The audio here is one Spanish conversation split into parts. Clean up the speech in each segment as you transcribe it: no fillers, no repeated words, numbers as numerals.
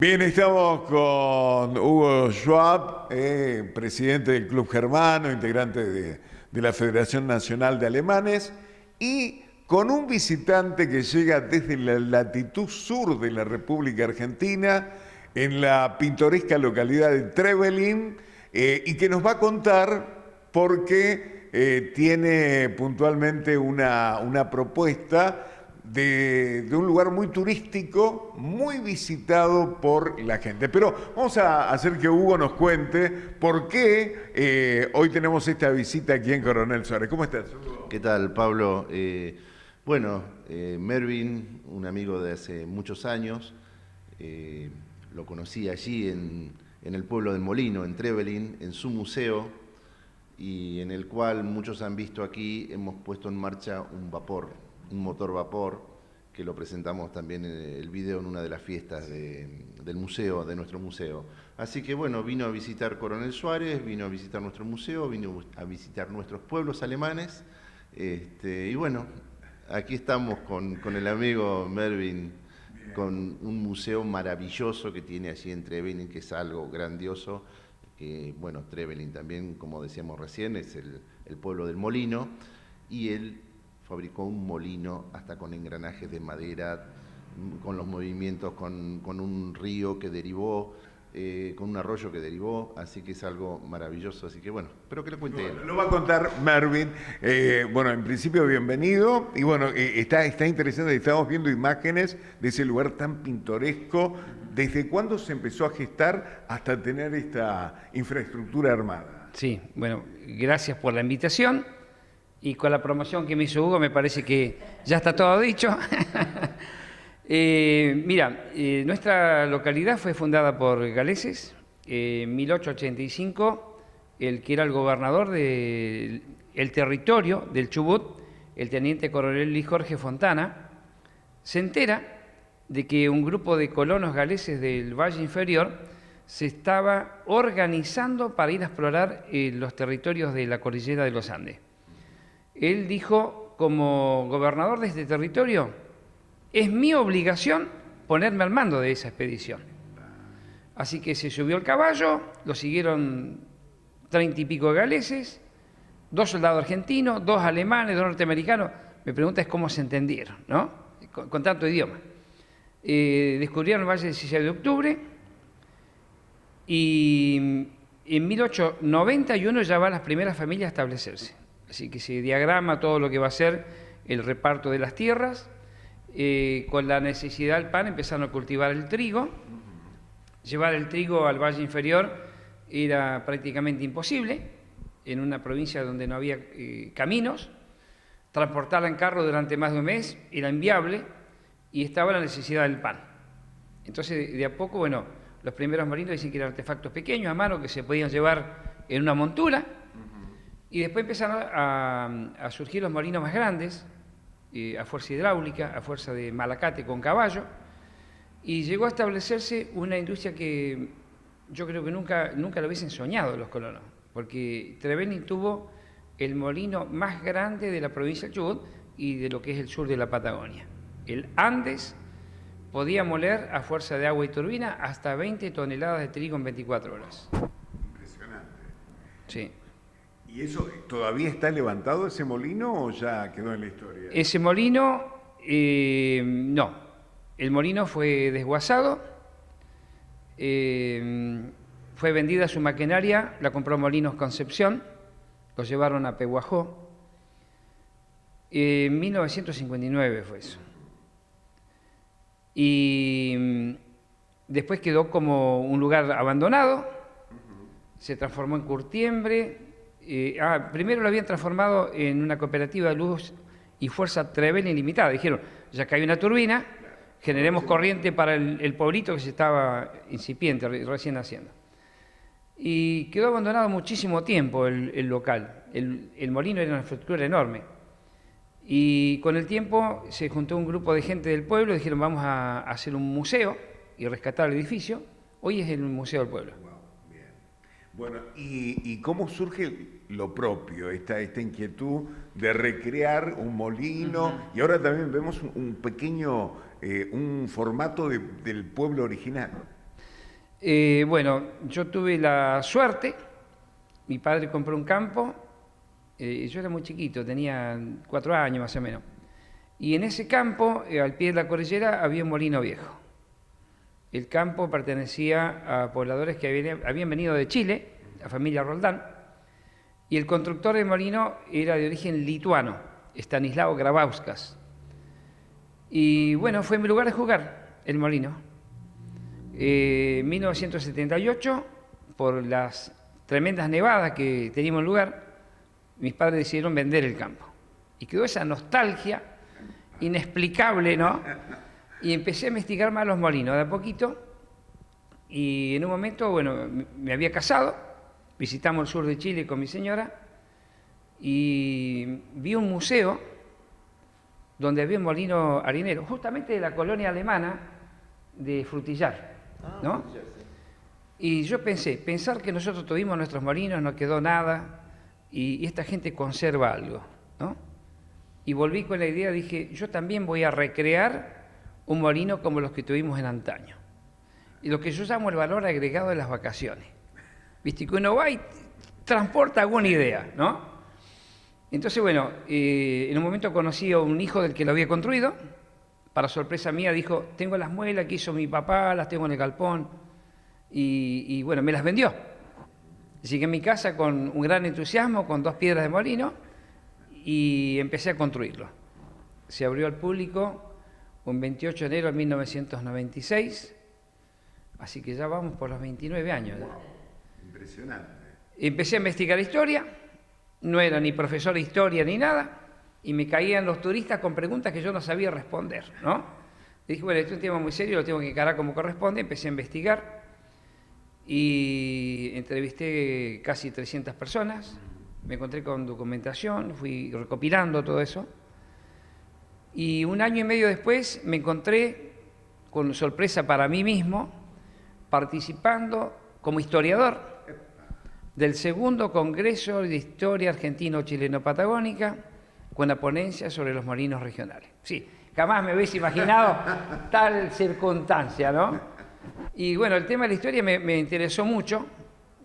Bien, estamos con Hugo Schwab, presidente del Club Germano, integrante de la Federación Nacional de Alemanes, y con un visitante que llega desde la latitud sur de la República Argentina, en la pintoresca localidad de Trevelin, y que nos va a contar por qué tiene puntualmente una propuesta de un lugar muy turístico, muy visitado por la gente. Pero vamos a hacer que Hugo nos cuente por qué hoy tenemos esta visita aquí en Coronel Suárez. ¿Cómo estás, Hugo? ¿Qué tal, Pablo? Mervin, un amigo de hace muchos años, lo conocí allí en el pueblo de Molino, en Trevelin, en su museo, y en el cual muchos han visto aquí, hemos puesto en marcha un vapor, un motor vapor, que lo presentamos también en el video en una de las fiestas del museo, de nuestro museo. Así que bueno, vino a visitar Coronel Suárez, vino a visitar nuestro museo, vino a visitar nuestros pueblos alemanes, y bueno, aquí estamos con el amigo Mervin, con un museo maravilloso que tiene allí en Trevelin, que es algo grandioso. Bueno, Trevelin también, como decíamos recién, es el pueblo del molino, y él fabricó un molino hasta con engranajes de madera, con los movimientos, con un río que derivó, con un arroyo que derivó, así que es algo maravilloso. Así que bueno, espero que lo cuente él. Lo va a contar Mervin. Bueno, en principio, bienvenido. Y bueno, está interesante, estamos viendo imágenes de ese lugar tan pintoresco. ¿Desde cuándo se empezó a gestar hasta tener esta infraestructura armada? Sí, bueno, gracias por la invitación y con la promoción que me hizo Hugo me parece que ya está todo dicho. Mira, nuestra localidad fue fundada por galeses en 1885. El que era el gobernador del territorio del Chubut, el teniente coronel Luis Jorge Fontana, se entera de que un grupo de colonos galeses del Valle Inferior se estaba organizando para ir a explorar los territorios de la cordillera de los Andes. Él dijo, como gobernador de este territorio, es mi obligación ponerme al mando de esa expedición. Así que se subió al caballo, lo siguieron 30 y pico galeses, 2 soldados argentinos, 2 alemanes, 2 norteamericanos. Me pregunta es cómo se entendieron, ¿no? Con tanto idioma. Descubrieron el Valle del 16 de octubre y en 1891 ya van las primeras familias a establecerse. Así que se diagrama todo lo que va a ser el reparto de las tierras. Con la necesidad del pan empezaron a cultivar el trigo. Llevar el trigo al Valle Inferior era prácticamente imposible, en una provincia donde no había caminos. Transportarla en carro durante más de un mes era inviable y estaba la necesidad del pan. Entonces, de a poco, bueno, los primeros molinos dicen que eran artefactos pequeños a mano que se podían llevar en una montura. Y después empezaron a surgir los molinos más grandes, a fuerza hidráulica, a fuerza de malacate con caballo, y llegó a establecerse una industria que yo creo que nunca lo hubiesen soñado los colonos, porque Trevelin tuvo el molino más grande de la provincia del Chubut y de lo que es el sur de la Patagonia. El Andes podía moler a fuerza de agua y turbina hasta 20 toneladas de trigo en 24 horas. Impresionante. Sí. ¿Y eso todavía está levantado ese molino o ya quedó en la historia? Ese molino, no. El molino fue desguazado, fue vendida su maquinaria, la compró Molinos Concepción, lo llevaron a Pehuajó. En 1959 fue eso. Y después quedó como un lugar abandonado, se transformó en curtiembre. Primero lo habían transformado en una cooperativa de luz y fuerza Trevelin Limitada. Dijeron, ya que hay una turbina, generemos corriente para el pueblito que se estaba incipiente, recién haciendo. Y quedó abandonado muchísimo tiempo el local. El molino era una estructura enorme. Y con el tiempo se juntó un grupo de gente del pueblo y dijeron, vamos a hacer un museo y rescatar el edificio. Hoy es el Museo del Pueblo. Bueno, ¿y cómo surge lo propio, esta inquietud de recrear un molino? Y ahora también vemos un pequeño, un formato del pueblo original. Bueno, yo tuve la suerte, mi padre compró un campo, yo era muy chiquito, tenía 4 años más o menos, y en ese campo, al pie de la cordillera, había un molino viejo. El campo pertenecía a pobladores que habían venido de Chile, la familia Roldán, y el constructor del molino era de origen lituano, Stanislao Grabauskas. Y bueno, fue mi lugar de jugar, el molino. En 1978, por las tremendas nevadas que teníamos en el lugar, mis padres decidieron vender el campo. Y quedó esa nostalgia inexplicable, ¿no? Y empecé a investigar más los molinos de a poquito. Y en un momento, bueno, me había casado, visitamos el sur de Chile con mi señora y vi un museo donde había un molino harinero, justamente de la colonia alemana de Frutillar, ¿no? Y yo pensar que nosotros tuvimos nuestros molinos, no quedó nada, y esta gente conserva algo, ¿no? Y volví con la idea, dije, yo también voy a recrear un molino como los que tuvimos en antaño. Y lo que yo llamo el valor agregado de las vacaciones. Viste, que uno va y transporta alguna idea, ¿no? Entonces, bueno, en un momento conocí a un hijo del que lo había construido. Para sorpresa mía dijo, tengo las muelas que hizo mi papá, las tengo en el galpón. Y bueno, me las vendió. Llegué a mi casa con un gran entusiasmo, con 2 piedras de molino, y empecé a construirlo. Se abrió al público un 28 de enero de 1996, así que ya vamos por los 29 años. Wow, impresionante. Empecé a investigar historia, no era ni profesor de historia ni nada, y me caían los turistas con preguntas que yo no sabía responder, ¿no? Y dije, bueno, esto es un tema muy serio, lo tengo que encarar como corresponde, empecé a investigar y entrevisté casi 300 personas, me encontré con documentación, fui recopilando todo eso, y 1 año y medio después me encontré, con sorpresa para mí mismo, participando como historiador del 2º Congreso de Historia Argentino-Chileno-Patagónica, con la ponencia sobre los molinos regionales. Sí, jamás me hubiese imaginado tal circunstancia, ¿no? Y bueno, el tema de la historia me interesó mucho.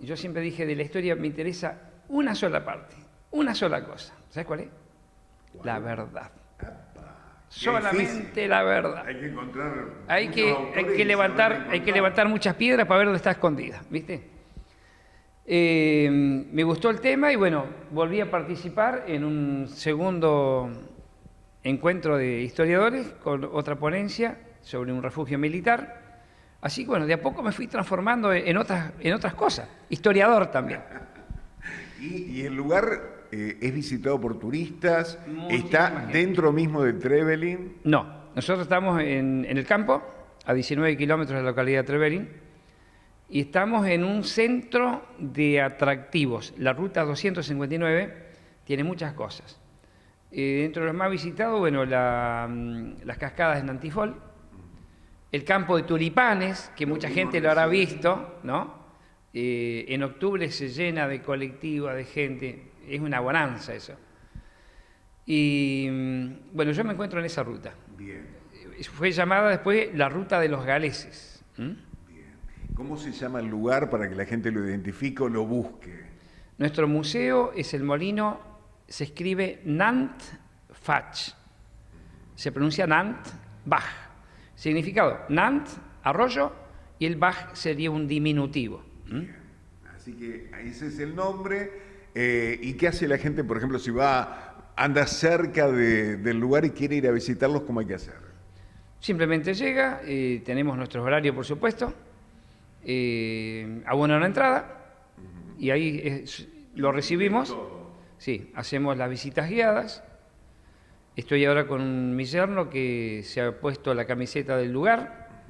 Yo siempre dije, de la historia me interesa una sola parte, una sola cosa. ¿Sabes cuál es? ¿Cuál? La verdad. Solamente Solamente la verdad. Hay que encontrar. Hay que levantar muchas piedras para ver dónde está escondida, ¿viste? Me gustó el tema y bueno, volví a participar en un segundo encuentro de historiadores con otra ponencia sobre un refugio militar. Así que bueno, de a poco me fui transformando en otras cosas, historiador también. Y el lugar es visitado por turistas, Muchísima está gente. dentro mismo de Trevelin. No, nosotros estamos en el campo, a 19 kilómetros de la localidad de Trevelin, y estamos en un centro de atractivos. La ruta 259 tiene muchas cosas. Dentro de los más visitados, bueno, las cascadas de Nantifol, el campo de tulipanes, que mucha gente lo habrá visto, ¿no? En octubre se llena de colectivas, de gente, es una bonanza eso. Y bueno, yo me encuentro en esa ruta. Bien, Fue llamada después la ruta de los galeses. bien. ¿Cómo se llama el lugar para que la gente lo identifique o lo busque? Nuestro museo es el molino, se escribe Nant-Fach, se pronuncia Nant-Bach. Significado, Nant, arroyo, y el Bach sería un diminutivo. Bien. Así que ese es el nombre. ¿Y qué hace la gente, por ejemplo, si anda cerca del lugar y quiere ir a visitarlos, cómo hay que hacer? Simplemente llega, tenemos nuestros horarios, por supuesto, abona una entrada y ahí lo recibimos. Sí, hacemos las visitas guiadas. Estoy ahora con mi yerno que se ha puesto la camiseta del lugar,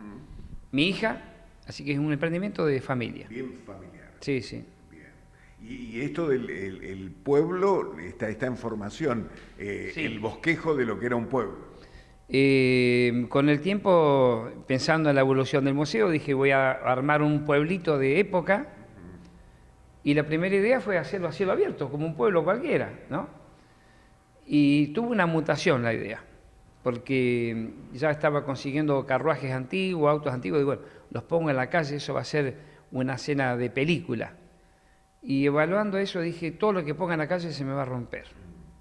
mi hija, así que es un emprendimiento de familia. Bien familiar. Sí, sí. Bien. Y esto del el pueblo está en formación, Sí. el bosquejo de lo que era un pueblo. Con el tiempo, pensando en la evolución del museo, dije voy a armar un pueblito de época y la primera idea fue hacerlo a cielo abierto, como un pueblo cualquiera, ¿no? Y tuvo una mutación la idea. porque ya estaba consiguiendo carruajes antiguos, autos antiguos, y bueno, los pongo en la calle, eso va a ser una escena de película. Y evaluando eso dije, todo lo que ponga en la calle se me va a romper.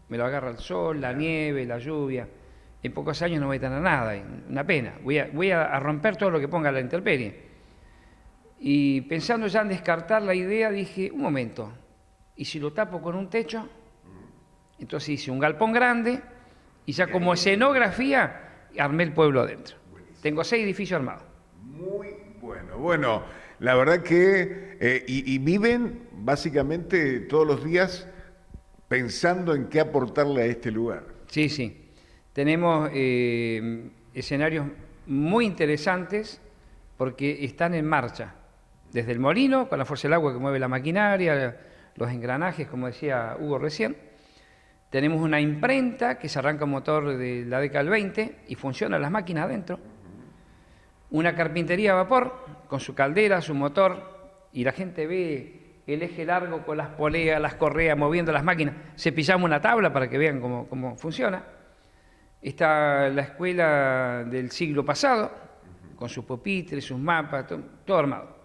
Me lo agarra el sol, la nieve, la lluvia. En pocos años no voy a tener nada, una pena. Voy a romper todo lo que ponga a la intemperie. Y pensando ya en descartar la idea, dije, un momento, ¿y si lo tapo con un techo? Entonces hice un galpón grande y ya como escenografía armé el pueblo adentro. Tengo 6 edificios armados. Muy bueno. Bueno, la verdad que... y viven básicamente todos los días pensando en qué aportarle a este lugar. Sí, sí. Tenemos escenarios muy interesantes porque están en marcha. Desde el molino, con la fuerza del agua que mueve la maquinaria, los engranajes, como decía Hugo recién. Tenemos una imprenta que se arranca un motor de la década del 20 y funcionan las máquinas adentro. Una carpintería a vapor con su caldera, su motor, y la gente ve el eje largo con las poleas, las correas, moviendo las máquinas. Cepillamos una tabla para que vean cómo funciona. Está la escuela del siglo pasado, con sus pupitres, sus mapas, todo armado.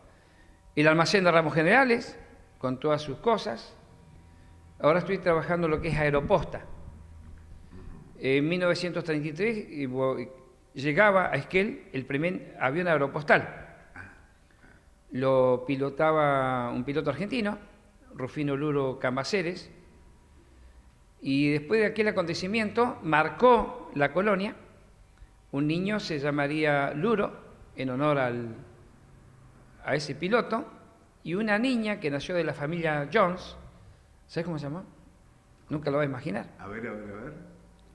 El almacén de ramos generales, con todas sus cosas. Ahora estoy trabajando lo que es Aeroposta. En 1933 llegaba a Esquel el primer avión aeropostal. Lo pilotaba un piloto argentino, Rufino Luro Cambaceres, y después de aquel acontecimiento marcó la colonia. Un niño se llamaría Luro, en honor a ese piloto, y una niña que nació de la familia Jones. ¿Sabes cómo se llamó? Nunca lo vas a imaginar. A ver.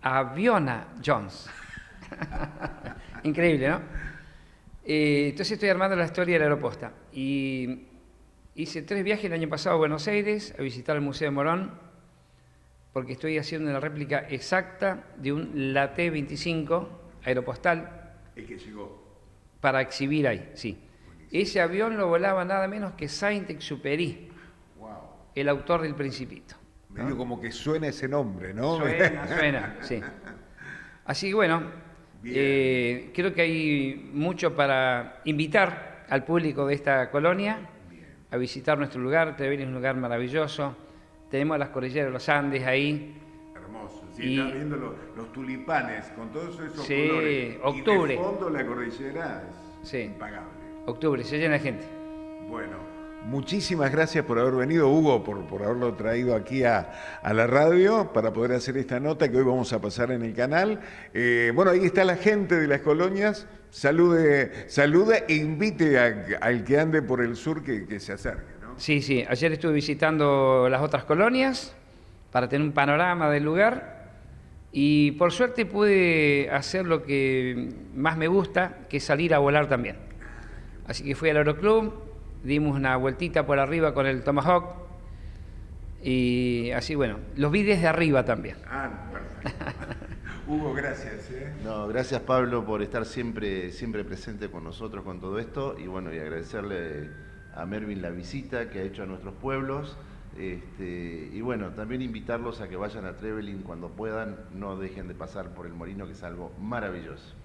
Aviona Jones. Increíble, ¿no? Entonces estoy armando la historia de la Aeroposta. Y hice 3 viajes el año pasado a Buenos Aires a visitar el Museo de Morón, porque estoy haciendo una réplica exacta de un Laté 25 aeropostal. El que llegó. Para exhibir ahí, sí. Ese avión lo volaba nada menos que Saint-Exupéry, el autor del Principito. Medio como que suena ese nombre, ¿no? Suena, sí. Así que bueno, creo que hay mucho para invitar al público de esta colonia a visitar nuestro lugar. Trevelin es un lugar maravilloso. Tenemos las cordilleras de los Andes ahí. Hermoso. Sí, está viendo los tulipanes con todos esos colores. Octubre. Y de fondo la cordillera es Sí. impagable. Octubre, se llena de gente. Bueno, muchísimas gracias por haber venido, Hugo, por haberlo traído aquí a la radio para poder hacer esta nota que hoy vamos a pasar en el canal. Bueno, ahí está la gente de las colonias. Salude e invite al que ande por el sur que se acerque, ¿no? Sí, sí. Ayer estuve visitando las otras colonias para tener un panorama del lugar y por suerte pude hacer lo que más me gusta, que es salir a volar también. Así que fui al Aeroclub, dimos una vueltita por arriba con el Tomahawk y así, bueno, los vi desde arriba también. Perfecto. Hugo, gracias. No, gracias Pablo por estar siempre presente con nosotros con todo esto y bueno, y agradecerle a Mervin la visita que ha hecho a nuestros pueblos. Y bueno, también invitarlos a que vayan a Trevelin cuando puedan, no dejen de pasar por el Molino, que es algo maravilloso.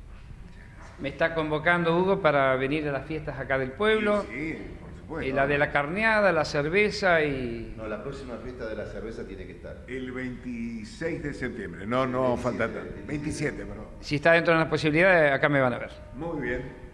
Me está convocando Hugo para venir a las fiestas acá del pueblo. Sí, por supuesto. La de la carneada, la cerveza y... No, la próxima fiesta de la cerveza tiene que estar. El 26 de septiembre, no falta tanto. 27, perdón. Si está dentro de las posibilidades, acá me van a ver. Muy bien.